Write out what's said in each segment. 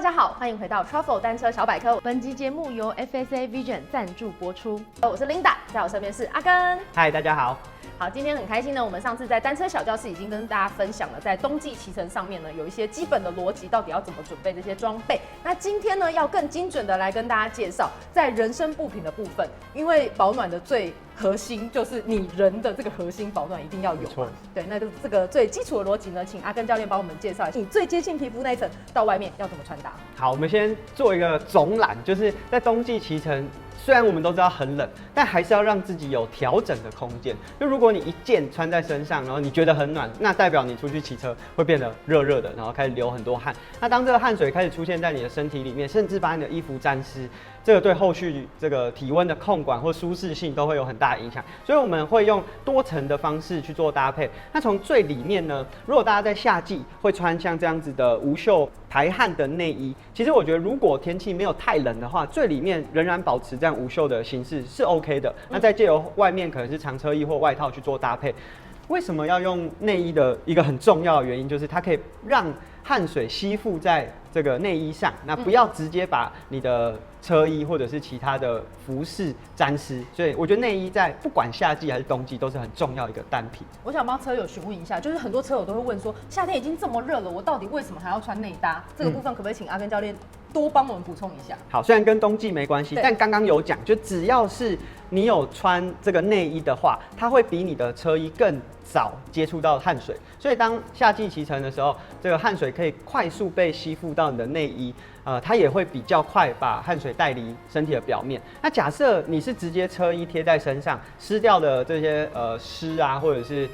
大家好，欢迎回到 Truffle 单车小百科。本集节目由 FSA Vision 赞助播出。我是 Linda， 在我身边是阿根。嗨，大家好。好，今天很开心呢。我们上次在单车小教室已经跟大家分享了，在冬季骑乘上面呢，有一些基本的逻辑，到底要怎么准备这些装备。那今天呢，要更精准的来跟大家介绍，在人身部品的部分，因为保暖的最核心就是你人的这个核心保暖一定要有嘛。对，那这个最基础的逻辑呢，请阿根教练帮我们介绍一下，你最接近皮肤那一层到外面要怎么穿搭。好，我们先做一个总览，就是在冬季骑乘。虽然我们都知道很冷，但还是要让自己有调整的空间。就如果你一件穿在身上，然后你觉得很暖，那代表你出去骑车会变得热热的，然后开始流很多汗。那当这个汗水开始出现在你的身体里面，甚至把你的衣服沾湿，这个对后续这个体温的控管或舒适性都会有很大的影响。所以我们会用多层的方式去做搭配。那从最里面呢，如果大家在夏季会穿像这样子的无袖排汗的内衣，其实我觉得如果天气没有太冷的话，最里面仍然保持这样无袖的形式是 OK 的。那再借由外面可能是长车衣或外套去做搭配。为什么要用内衣的一个很重要的原因，就是它可以让汗水吸附在这个内衣上，那不要直接把你的车衣或者是其他的服饰沾湿。所以我觉得内衣在不管夏季还是冬季都是很重要一个单品。我想帮车友询问一下，就是很多车友都会问说，夏天已经这么热了，我到底为什么还要穿内搭？这个部分可不可以请阿根教练多帮我们补充一下？好，虽然跟冬季没关系，但刚刚有讲，就只要是你有穿这个内衣的话，它会比你的车衣更早接触到汗水，所以当夏季骑乘的时候，这个汗水可以快速被吸附到你的内衣，它也会比较快把汗水带离身体的表面。那假设你是直接车衣贴在身上，湿掉的这些湿啊，或者是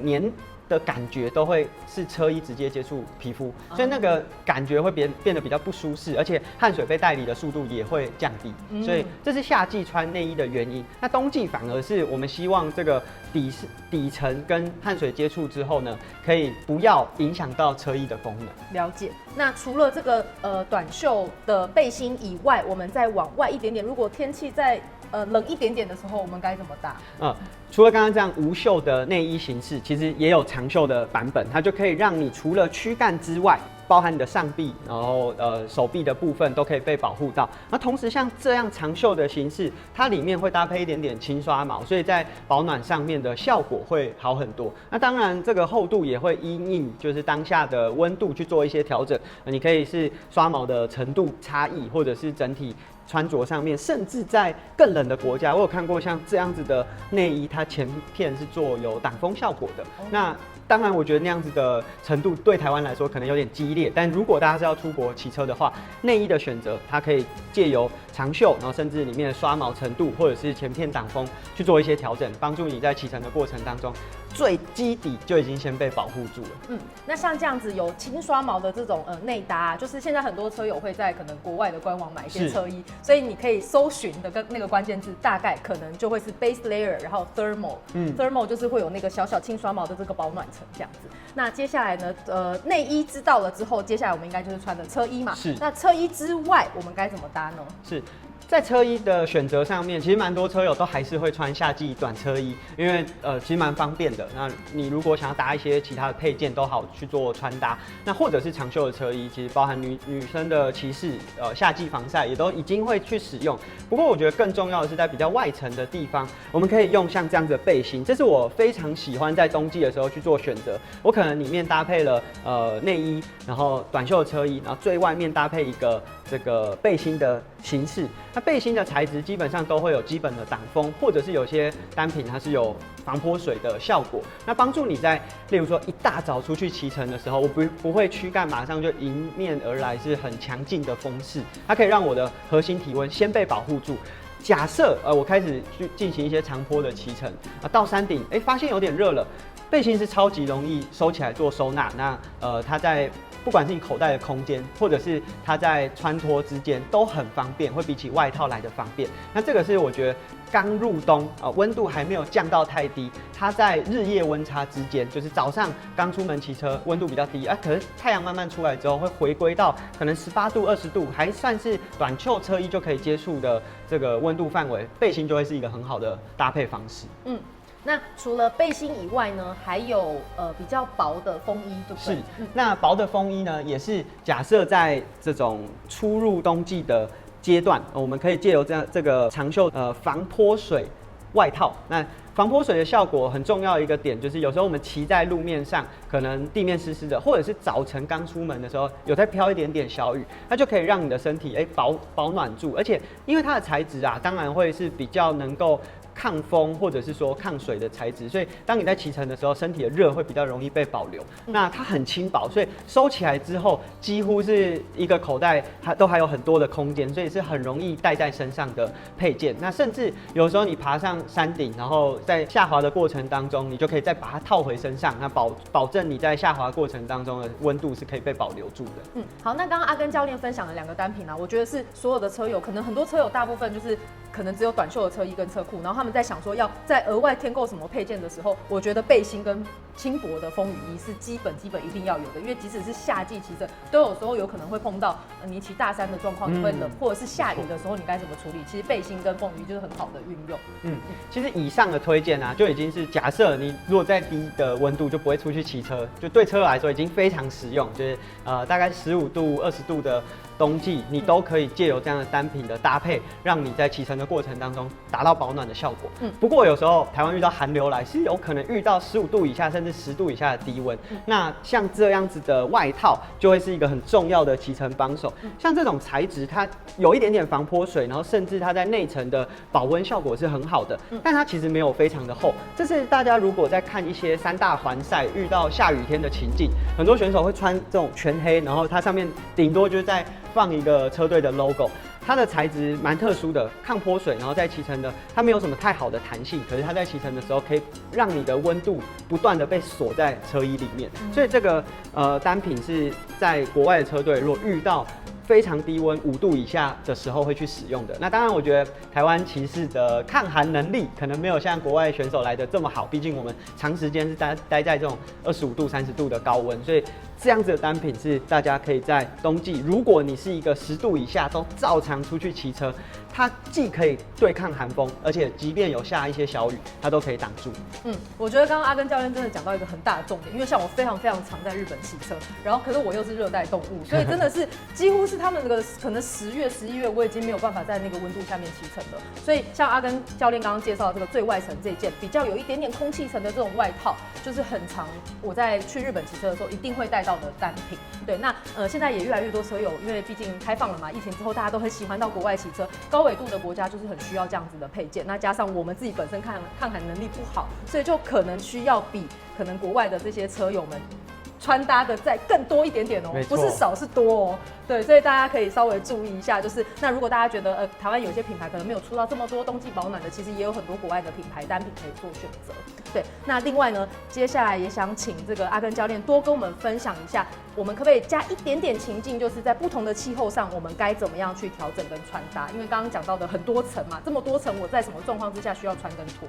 黏的感觉都会是车衣直接接触皮肤，所以那个感觉会变得比较不舒适，而且汗水被带离的速度也会降低，所以这是夏季穿内衣的原因。那冬季反而是我们希望这个底层跟汗水接触之后呢，可以不要影响到车衣的功能。了解。那除了这个短袖的背心以外，我们再往外一点点，如果天气在冷一点点的时候，我们该怎么搭？除了刚刚这样无袖的内衣形式，其实也有长袖的版本，它就可以让你除了躯干之外，包含你的上臂，然后手臂的部分都可以被保护到。那同时像这样长袖的形式，它里面会搭配一点点轻刷毛，所以在保暖上面的效果会好很多。那当然这个厚度也会因应就是当下的温度去做一些调整。你可以是刷毛的程度差异，或者是整体穿着上面，甚至在更冷的国家，我有看过像这样子的内衣，它前片是做有挡风效果的。那当然，我觉得那样子的程度对台湾来说可能有点激烈，但如果大家是要出国骑车的话，内衣的选择它可以借由长袖，然后甚至里面的刷毛程度或者是前片挡风去做一些调整，帮助你在骑乘的过程当中，最基底就已经先被保护住了。那像这样子有轻刷毛的这种内搭，就是现在很多车友会在可能国外的官网买一些车衣，所以你可以搜寻的跟那个关键字，大概可能就会是 base layer， 然后 thermal，thermal 就是会有那个小小轻刷毛的这个保暖层这样子。那接下来呢，内衣知道了之后，接下来我们应该就是穿的车衣嘛。是。那车衣之外，我们该怎么搭呢？是。在车衣的选择上面，其实蛮多车友都还是会穿夏季短车衣，因为其实蛮方便的。那你如果想要搭一些其他的配件，都好去做穿搭。那或者是长袖的车衣，其实包含女生的骑士，夏季防晒也都已经会去使用。不过我觉得更重要的是在比较外层的地方，我们可以用像这样子的背心，这是我非常喜欢在冬季的时候去做选择。我可能里面搭配了内衣，然后短袖的车衣，然后最外面搭配一个这个背心的形式。那背心的材质基本上都会有基本的挡风，或者是有些单品它是有防泼水的效果，那帮助你在例如说一大早出去骑乘的时候，我不会躯干马上就迎面而来是很强劲的风势，它可以让我的核心体温先被保护住。假设我开始去进行一些长坡的骑乘到山顶，发现有点热了，背心是超级容易收起来做收纳。那它在不管是你口袋的空间，或者是它在穿脱之间都很方便，会比起外套来的方便。那这个是我觉得刚入冬温度还没有降到太低，它在日夜温差之间，就是早上刚出门骑车温度比较低可是太阳慢慢出来之后会回归到可能18度、20度，还算是短袖车衣就可以接触的这个温度范围，背心就会是一个很好的搭配方式。那除了背心以外呢，还有比较薄的风衣，对不对？是，那薄的风衣呢，也是假设在这种初入冬季的阶段，我们可以借由这个长袖防泼水外套。那防泼水的效果很重要的一个点，就是有时候我们骑在路面上，可能地面湿湿的，或者是早晨刚出门的时候有在飘一点点小雨，它就可以让你的身体保暖住。而且因为它的材质啊，当然会是比较能够抗风或者是说抗水的材质，所以当你在骑乘的时候，身体的热会比较容易被保留。那它很轻薄，所以收起来之后，几乎是一个口袋都还有很多的空间，所以是很容易带在身上的配件。那甚至有时候你爬上山顶，然后在下滑的过程当中，你就可以再把它套回身上，那保证你在下滑过程当中的温度是可以被保留住的。好，那刚刚阿根教练分享的2个单品啊，我觉得是所有的车友，可能很多车友大部分就是可能只有短袖的车衣跟车裤，然后他们在想说要再额外添购什么配件的时候，我觉得背心跟轻薄的风雨衣是基本一定要有的，因为即使是夏季骑乘，都有时候有可能会碰到你骑大山的状况，你会冷，或者是下雨的时候你该怎么处理？其实背心跟风雨衣就是很好的运用。其实以上的推荐啊，就已经是假设你如果在低的温度就不会出去骑车，就对车来说已经非常实用，就是大概15度、20度的冬季，你都可以借由这样的单品的搭配，让你在骑乘的过程当中达到保暖的效果。不过有时候台湾遇到寒流来，是有可能遇到15度以下甚至10度以下的低温。那像这样子的外套就会是一个很重要的骑乘帮手。像这种材质，它有一点点防泼水，然后甚至它在内层的保温效果是很好的，但它其实没有非常的厚。这是大家如果在看一些3大环赛遇到下雨天的情境，很多选手会穿这种全黑，然后它上面顶多就是在放一个车队的 logo， 它的材质蛮特殊的，抗泼水，然后在骑乘的它没有什么太好的弹性，可是它在骑乘的时候可以让你的温度不断的被锁在车衣里面，所以这个单品是在国外的车队如果遇到非常低温5度以下的时候会去使用的。那当然，我觉得台湾骑士的抗寒能力可能没有像国外选手来的这么好，毕竟我们长时间是待在这种25度、30度的高温，所以这样子的单品是大家可以在冬季，如果你是一个10度以下都照常出去骑车，它既可以对抗寒风，而且即便有下一些小雨，它都可以挡住。我觉得刚刚阿根教练真的讲到一个很大的重点，因为像我非常常在日本骑车，然后可是我又是热带动物，所以真的是几乎是他们这个可能10月、11月我已经没有办法在那个温度下面骑乘了。所以像阿根教练刚刚介绍的这个最外层这件比较有一点点空气层的这种外套，就是很常我在去日本骑车的时候一定会带到的单品。对，那现在也越来越多车友，因为毕竟开放了嘛，疫情之后大家都很喜欢到国外骑车，高纬度的国家就是很需要这样子的配件。那加上我们自己本身抗寒能力不好，所以就可能需要比可能国外的这些车友们穿搭的再更多一点点哦，不是少是多哦。对，所以大家可以稍微注意一下，就是那如果大家觉得台湾有些品牌可能没有出到这么多冬季保暖的，其实也有很多国外的品牌单品可以做选择。对，那另外呢，接下来也想请这个阿根教练多跟我们分享一下，我们可不可以加一点点情境，就是在不同的气候上，我们该怎么样去调整跟穿搭？因为刚刚讲到的很多层嘛，这么多层，我在什么状况之下需要穿跟脱？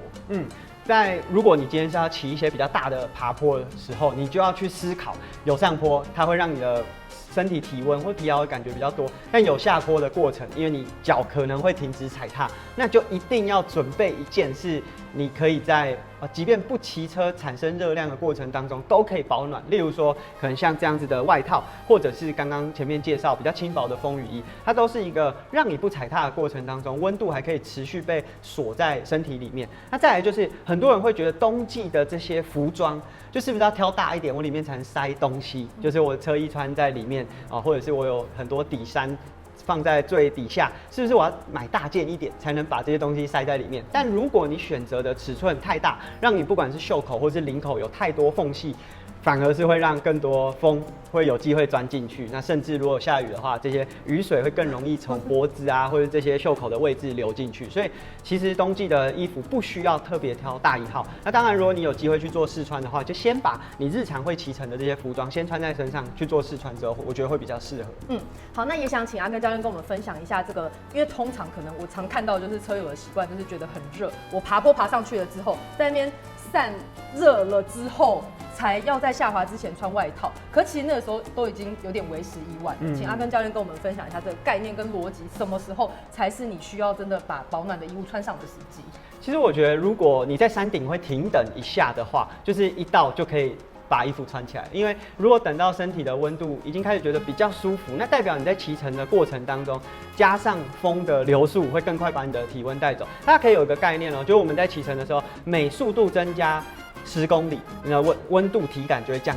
如果你今天是要骑一些比较大的爬坡的时候，你就要去思考，有上坡它会让你的身体体温或疲劳的感觉比较多，但有下坡的过程，因为你脚可能会停止踩踏，那就一定要准备一件是你可以在即便不骑车产生热量的过程当中都可以保暖。例如说，可能像这样子的外套，或者是刚刚前面介绍比较轻薄的风雨衣，它都是一个让你不踩踏的过程当中，温度还可以持续被锁在身体里面。那再来就是很多人会觉得冬季的这些服装，就是不是要挑大一点，我里面才能塞东西，就是我车衣穿在里面或者是我有很多底衫放在最底下，是不是我要买大件一点才能把这些东西塞在里面？但如果你选择的尺寸太大，让你不管是袖口或是领口有太多缝隙，反而是会让更多风会有机会钻进去。那甚至如果下雨的话，这些雨水会更容易从脖子或者这些袖口的位置流进去。所以其实冬季的衣服不需要特别挑大一号。那当然，如果你有机会去做试穿的话，就先把你日常会骑乘的这些服装先穿在身上去做试穿之后，我觉得会比较适合。好，那也想请阿根教练跟我们分享一下这个，因为通常可能我常看到就是车友的习惯，就是觉得很热，我爬坡爬上去了之后，在那边散热了之后才要在下滑之前穿外套。可其实那个时候都已经有点为时已晚了。请阿根教练跟我们分享一下这个概念跟逻辑，什么时候才是你需要真的把保暖的衣物穿上的时机？其实我觉得，如果你在山顶会停等一下的话，就是一到就可以把衣服穿起来。因为如果等到身体的温度已经开始觉得比较舒服，那代表你在骑乘的过程当中，加上风的流速会更快把你的体温带走。大家可以有一个概念就是我们在骑乘的时候，每速度增加10公里，你的温度体感就会降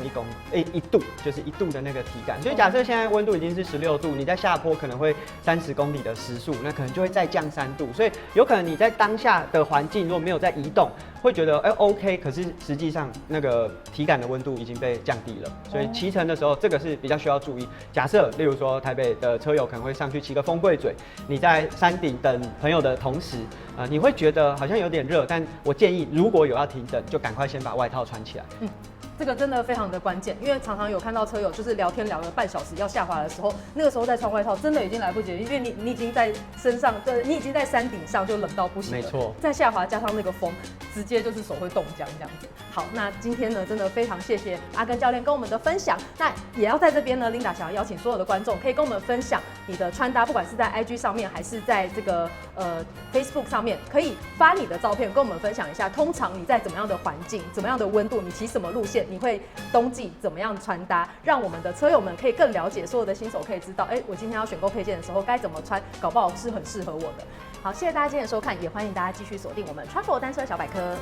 1度，就是1度的那个体感。所以假设现在温度已经是16度，你在下坡可能会30公里的时速，那可能就会再降3度。所以有可能你在当下的环境如果没有在移动，会觉得OK， 可是实际上那个体感的温度已经被降低了。所以骑乘的时候，这个是比较需要注意。假设例如说台北的车友可能会上去骑个风柜嘴，你在山顶等朋友的同时，你会觉得好像有点热，但我建议如果有要停等，就赶快先把外套穿起来。这个真的非常的关键，因为常常有看到车友就是聊天聊了半小时要下滑的时候，那个时候再穿外套真的已经来不及了，因为你已经在身上，你已经在山顶上就冷到不行了。没错，再下滑加上那个风，直接就是手会冻僵这样子。好，那今天呢真的非常谢谢阿根教练跟我们的分享，那也要在这边呢 Linda 想要邀请所有的观众可以跟我们分享你的穿搭，不管是在 IG 上面还是在这个Facebook 上面，可以发你的照片跟我们分享一下，通常你在怎么样的环境、怎么样的温度，你骑什么路线，你会冬季怎么样穿搭，让我们的车友们可以更了解，所有的新手可以知道，我今天要选购配件的时候该怎么穿，搞不好是很适合我的。好，谢谢大家今天的收看，也欢迎大家继续锁定我们川佛单车小百科。